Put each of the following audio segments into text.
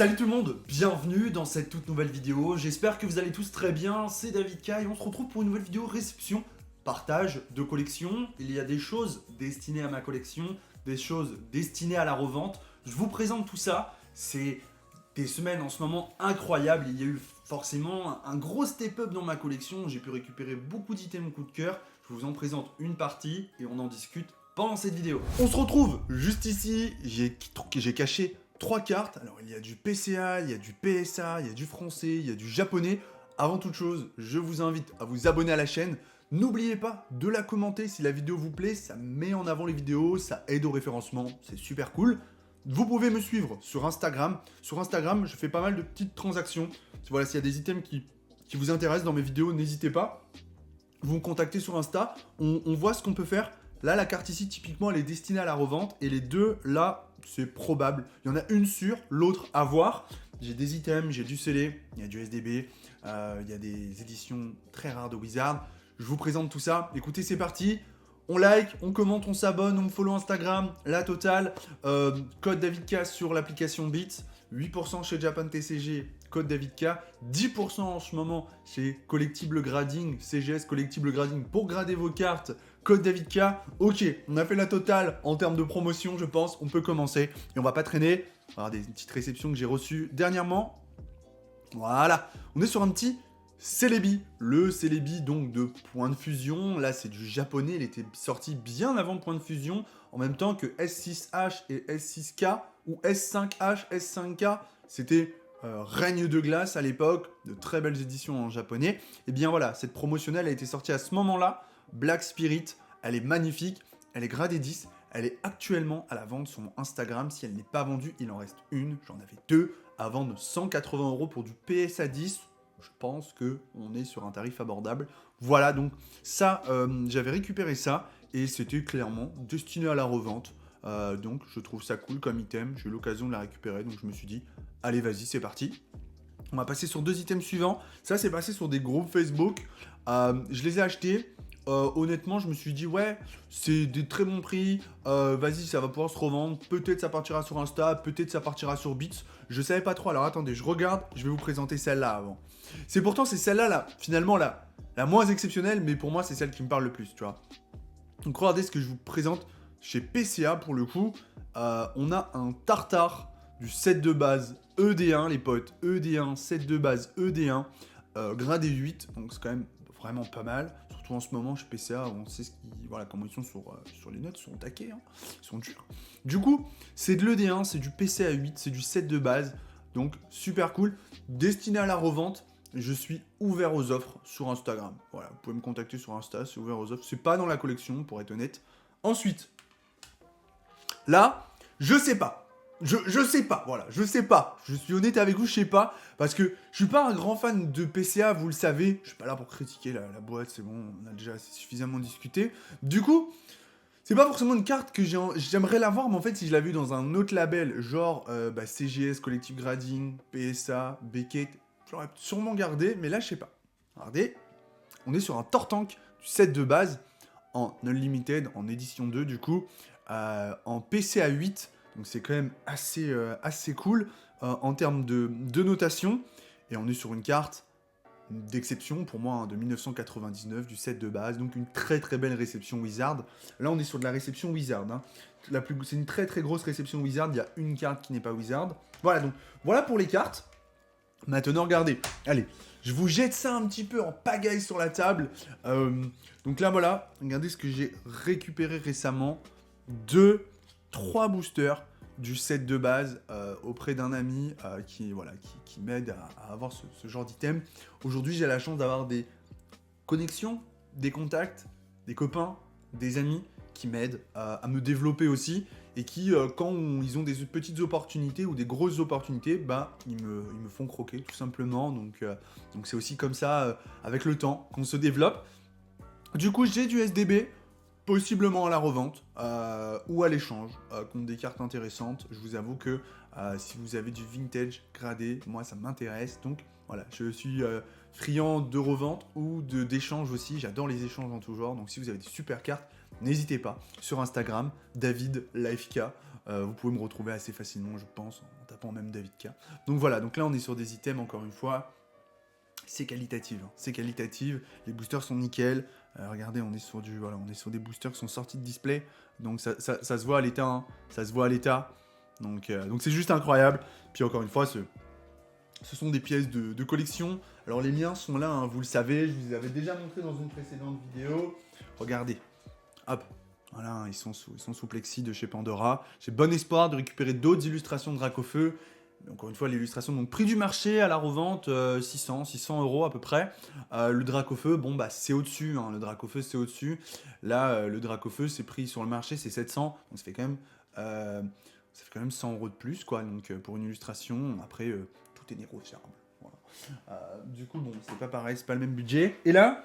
Salut tout le monde, bienvenue dans cette toute nouvelle vidéo, j'espère que vous allez tous très bien, c'est David K et on se retrouve pour une nouvelle vidéo réception, partage de collection. Il y a des choses destinées à ma collection, des choses destinées à la revente, je vous présente tout ça, c'est des semaines en ce moment incroyables, il y a eu forcément un gros step-up dans ma collection, j'ai pu récupérer beaucoup d'items coup de cœur, je vous en présente une partie et on en discute pendant cette vidéo. On se retrouve juste ici, j'ai caché 3 cartes, alors il y a du PCA, il y a du PSA, il y a du français, il y a du japonais. Avant toute chose, je vous invite à vous abonner à la chaîne. N'oubliez pas de la commenter si la vidéo vous plaît, ça met en avant les vidéos, ça aide au référencement, c'est super cool. Vous pouvez me suivre sur Instagram. Sur Instagram, je fais pas mal de petites transactions. Voilà, s'il y a des items qui vous intéressent dans mes vidéos, n'hésitez pas. Vous me contactez sur Insta, on voit ce qu'on peut faire. Là, la carte ici, typiquement, elle est destinée à la revente. Et les deux, là, c'est probable. Il y en a une sûre, l'autre à voir. J'ai des items, j'ai du scellé, il y a du SDB, il y a des éditions très rares de Wizard. Je vous présente tout ça. Écoutez, c'est parti. On like, on commente, on s'abonne, on me follow Instagram, la totale. Code DavidK sur l'application Beats. 8% chez Japan TCG, code DavidK. 10% en ce moment chez Collectible Grading, CGS Collectible Grading pour grader vos cartes. Code DavidK. Ok, on a fait la totale en termes de promotion, je pense. On peut commencer et on va pas traîner. Alors, des petites réceptions que j'ai reçues dernièrement. Voilà, on est sur un petit Celebi. Le Celebi donc de Point de Fusion. Là, c'est du japonais. Il était sorti bien avant Point de Fusion. En même temps que S6H et S6K ou S5H, S5K. C'était Règne de glace à l'époque. De très belles éditions en japonais. Et bien voilà, cette promotionnelle a été sortie à ce moment-là. Black Spirit, elle est magnifique, elle est gradée 10, elle est actuellement à la vente sur mon Instagram. Si elle n'est pas vendue, il en reste une, j'en avais deux, à vendre 180 € pour du PSA 10. Je pense qu'on est sur un tarif abordable. Voilà, donc ça, j'avais récupéré ça, et c'était clairement destiné à la revente. Donc je trouve ça cool comme item, j'ai eu l'occasion de la récupérer, donc je me suis dit, allez vas-y, c'est parti. On va passer sur deux items suivants. Ça, c'est passé sur des groupes Facebook. Je les ai achetés. Honnêtement, je me suis dit, ouais, c'est des très bons prix. Vas-y, ça va pouvoir se revendre. Peut-être ça partira sur Insta, peut-être ça partira sur Beats. Je savais pas trop. Alors attendez, je regarde. Je vais vous présenter celle-là avant. C'est celle-là, finalement, la moins exceptionnelle, mais pour moi, c'est celle qui me parle le plus, tu vois. Donc regardez ce que je vous présente chez PCA pour le coup. On a un tartare du set de base ED1, les potes. ED1, set de base ED1, gradé 8. Donc c'est quand même vraiment pas mal. Surtout en ce moment chez PCA, on sait voilà, comment ils sont sur les notes, ils sont taqués, hein. Ils sont durs. Du coup, c'est de l'ED1, c'est du PCA 8, c'est du set de base. Donc super cool. Destiné à la revente. Je suis ouvert aux offres sur Instagram. Voilà, vous pouvez me contacter sur Insta, c'est ouvert aux offres. C'est pas dans la collection, pour être honnête. Ensuite, là, je sais pas. Je sais pas, voilà, je sais pas. Je suis honnête avec vous, je sais pas. Parce que je suis pas un grand fan de PCA, vous le savez. Je suis pas là pour critiquer la boîte, c'est bon, on a déjà suffisamment discuté. Du coup, c'est pas forcément une carte que j'aimerais l'avoir, mais en fait, si je l'avais dans un autre label, genre CGS, Collective Grading, PSA, Beckett, j'aurais sûrement gardé, mais là, je sais pas. Regardez, on est sur un Tortank du set de base, en Unlimited, en édition 2 du coup, en PCA 8, donc c'est quand même assez cool en termes de notation, et on est sur une carte d'exception pour moi, hein, de 1999, du set de base, donc une très très belle réception Wizard. Là on est sur de la réception Wizard, hein. C'est une très très grosse réception Wizard, il y a une carte qui n'est pas Wizard. Voilà, donc voilà pour les cartes. Maintenant regardez, allez, je vous jette ça un petit peu en pagaille sur la table. Donc là voilà, regardez ce que j'ai récupéré récemment. 3 boosters du set de base auprès d'un ami qui m'aide à avoir ce genre d'item. Aujourd'hui, j'ai la chance d'avoir des connexions, des contacts, des copains, des amis qui m'aident à me développer aussi et qui, quand ils ont des petites opportunités ou des grosses opportunités, bah, ils me font croquer tout simplement. Donc c'est aussi comme ça, avec le temps, qu'on se développe. Du coup, j'ai du SDB, possiblement à la revente ou à l'échange, contre des cartes intéressantes. Je vous avoue que si vous avez du vintage gradé, moi ça m'intéresse. Donc voilà, je suis friand de revente ou d'échange aussi. J'adore les échanges en tout genre. Donc si vous avez des super cartes, n'hésitez pas. Sur Instagram, David Lifeka. Vous pouvez me retrouver assez facilement, je pense, en tapant tapant même David K. Donc voilà, donc là on est sur des items, encore une fois, c'est qualitatif, hein. C'est qualitatif, les boosters sont nickel. Regardez, on est sur des boosters qui sont sortis de display, donc ça se voit à l'état, hein. Ça se voit à l'état, donc c'est juste incroyable. Puis encore une fois, ce sont des pièces de collection. Alors les miens sont là, hein, vous le savez, je vous les avais déjà montré dans une précédente vidéo. Regardez, hop, voilà, ils sont sous plexi de chez Pandora. J'ai bon espoir de récupérer d'autres illustrations de Dracofeu. Encore une fois, l'illustration, donc prix du marché à la revente, 600 € à peu près. Le Dracofeu, bon bah c'est au-dessus, hein, le Dracofeu c'est au-dessus. Là, le Dracofeu, c'est pris sur le marché, c'est 700, donc ça fait quand même 100 € de plus, quoi. Donc pour une illustration, après, tout est négociable. Voilà. Du coup, bon, c'est pas pareil, c'est pas le même budget. Et là,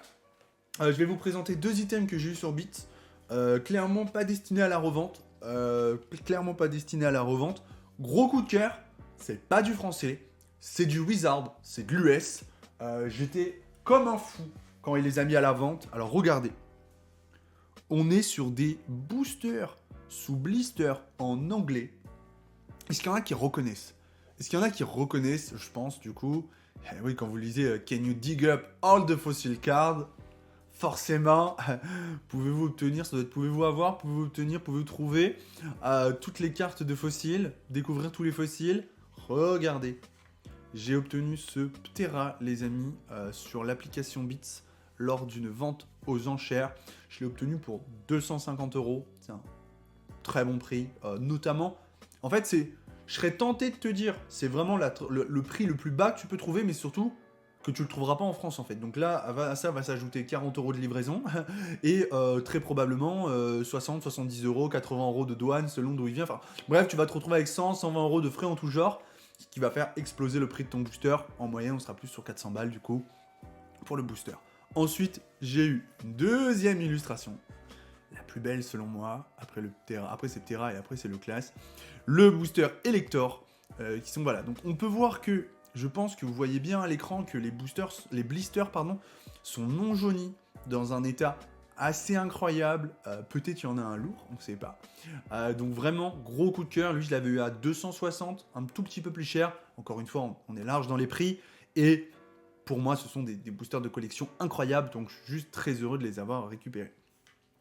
je vais vous présenter deux items que j'ai eu sur Bits, clairement pas destinés à la revente. Gros coup de cœur. C'est pas du français, c'est du Wizard, c'est de l'US. J'étais comme un fou quand il les a mis à la vente. Alors regardez, on est sur des boosters sous blister en anglais. Est-ce qu'il y en a qui reconnaissent? Je pense, du coup. Oui, quand vous lisez Can you dig up all the fossil cards? Forcément, pouvez-vous trouver toutes les cartes de fossiles, découvrir tous les fossiles. Regardez, j'ai obtenu ce Ptera, les amis, sur l'application Bits lors d'une vente aux enchères. Je l'ai obtenu pour 250 €. C'est un très bon prix, notamment. En fait, je serais tenté de te dire, c'est vraiment le prix le plus bas que tu peux trouver, mais surtout que tu le trouveras pas en France en fait. Donc là, à ça va s'ajouter 40 € de livraison et très probablement 60, 70 €, 80 € de douane selon d'où il vient. Enfin, bref, tu vas te retrouver avec 100, 120 € de frais en tout genre, ce qui va faire exploser le prix de ton booster. En moyenne, on sera plus sur 400 balles du coup pour le booster. Ensuite, j'ai eu une deuxième illustration, la plus belle selon moi, après c'est Ptera et après c'est le class, le booster Elector, qui sont voilà. Donc on peut voir que je pense que vous voyez bien à l'écran que les blisters, sont non jaunis dans un état assez incroyable. Peut-être qu'il y en a un lourd, on ne sait pas. Donc vraiment, gros coup de cœur. Lui, je l'avais eu à 260, un tout petit peu plus cher. Encore une fois, on est large dans les prix. Et pour moi, ce sont des boosters de collection incroyables. Donc je suis juste très heureux de les avoir récupérés.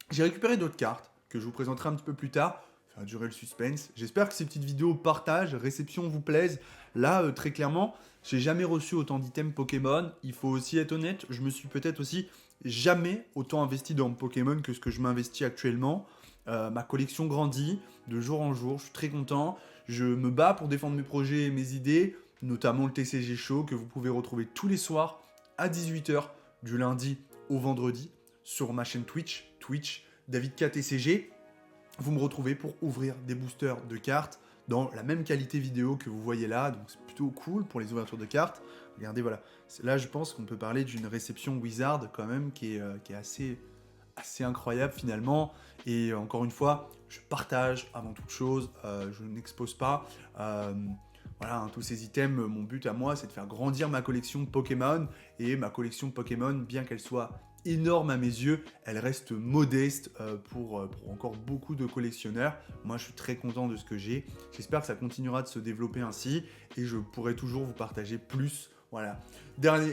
J'ai récupéré d'autres cartes que je vous présenterai un petit peu plus tard. Ça va durer le suspense. J'espère que ces petites vidéos partage, réception vous plaisent. Là, très clairement, j'ai jamais reçu autant d'items Pokémon. Il faut aussi être honnête, je me suis peut-être aussi jamais autant investi dans Pokémon que ce que je m'investis actuellement. Ma collection grandit de jour en jour, je suis très content. Je me bats pour défendre mes projets et mes idées, notamment le TCG Show que vous pouvez retrouver tous les soirs à 18 h du lundi au vendredi sur ma chaîne Twitch David K TCG. Vous me retrouvez pour ouvrir des boosters de cartes dans la même qualité vidéo que vous voyez là, donc c'est plutôt cool pour les ouvertures de cartes. Regardez, voilà. Là, je pense qu'on peut parler d'une réception Wizard quand même qui est assez incroyable finalement. Et encore une fois, je partage avant toute chose, je n'expose pas. Voilà, hein, tous ces items, mon but à moi, c'est de faire grandir ma collection Pokémon. Et ma collection Pokémon, bien qu'elle soit énorme à mes yeux, elle reste modeste pour encore beaucoup de collectionneurs. Moi, je suis très content de ce que j'ai. J'espère que ça continuera de se développer ainsi et je pourrai toujours vous partager plus. Voilà.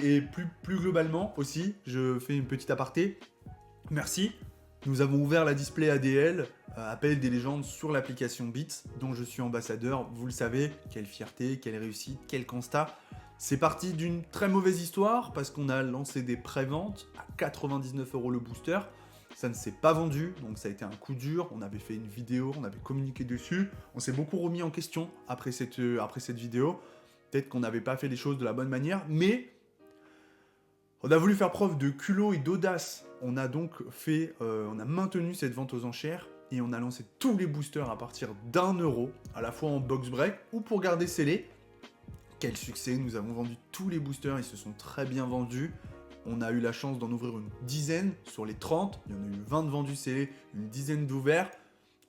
Et plus globalement aussi, je fais une petite aparté. Merci. Nous avons ouvert la display ADL, Appel des légendes, sur l'application Bits, dont je suis ambassadeur. Vous le savez, quelle fierté, quelle réussite, quel constat. C'est parti d'une très mauvaise histoire parce qu'on a lancé des préventes à 99 € le booster. Ça ne s'est pas vendu, donc ça a été un coup dur. On avait fait une vidéo, on avait communiqué dessus. On s'est beaucoup remis en question après cette vidéo. Peut-être qu'on n'avait pas fait les choses de la bonne manière, mais on a voulu faire preuve de culot et d'audace. On a donc on a maintenu cette vente aux enchères et on a lancé tous les boosters à partir d'1 €, à la fois en box break ou pour garder scellé. Quel succès, nous avons vendu tous les boosters, ils se sont très bien vendus. On a eu la chance d'en ouvrir une dizaine sur les 30, il y en a eu 20 de vendus scellés, une dizaine d'ouverts.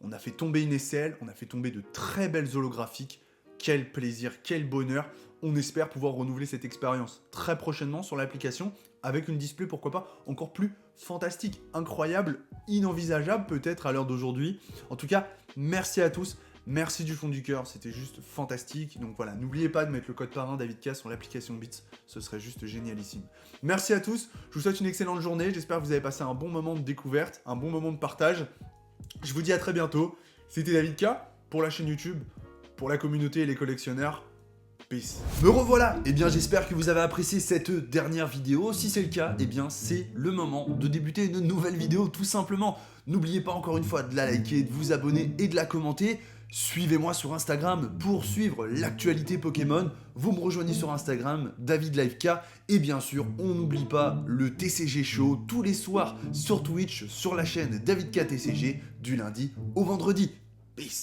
On a fait tomber une aisselle, on a fait tomber de très belles holographiques. Quel plaisir, quel bonheur. On espère pouvoir renouveler cette expérience très prochainement sur l'application avec une display, pourquoi pas, encore plus fantastique, incroyable, inenvisageable peut-être à l'heure d'aujourd'hui. En tout cas, merci à tous. Merci du fond du cœur, c'était juste fantastique. Donc voilà, n'oubliez pas de mettre le code parrain DavidK sur l'application Beats, ce serait juste génialissime. Merci à tous, je vous souhaite une excellente journée, j'espère que vous avez passé un bon moment de découverte, un bon moment de partage. Je vous dis à très bientôt, c'était DavidK pour la chaîne YouTube, pour la communauté et les collectionneurs. Peace. Me revoilà. Eh bien, j'espère que vous avez apprécié cette dernière vidéo. Si c'est le cas, eh bien, c'est le moment de débuter une nouvelle vidéo, tout simplement. N'oubliez pas encore une fois de la liker, de vous abonner et de la commenter. Suivez-moi sur Instagram pour suivre l'actualité Pokémon. Vous me rejoignez sur Instagram, DavidLiveK. Et bien sûr, on n'oublie pas le TCG Show tous les soirs sur Twitch, sur la chaîne DavidK TCG, du lundi au vendredi. Peace.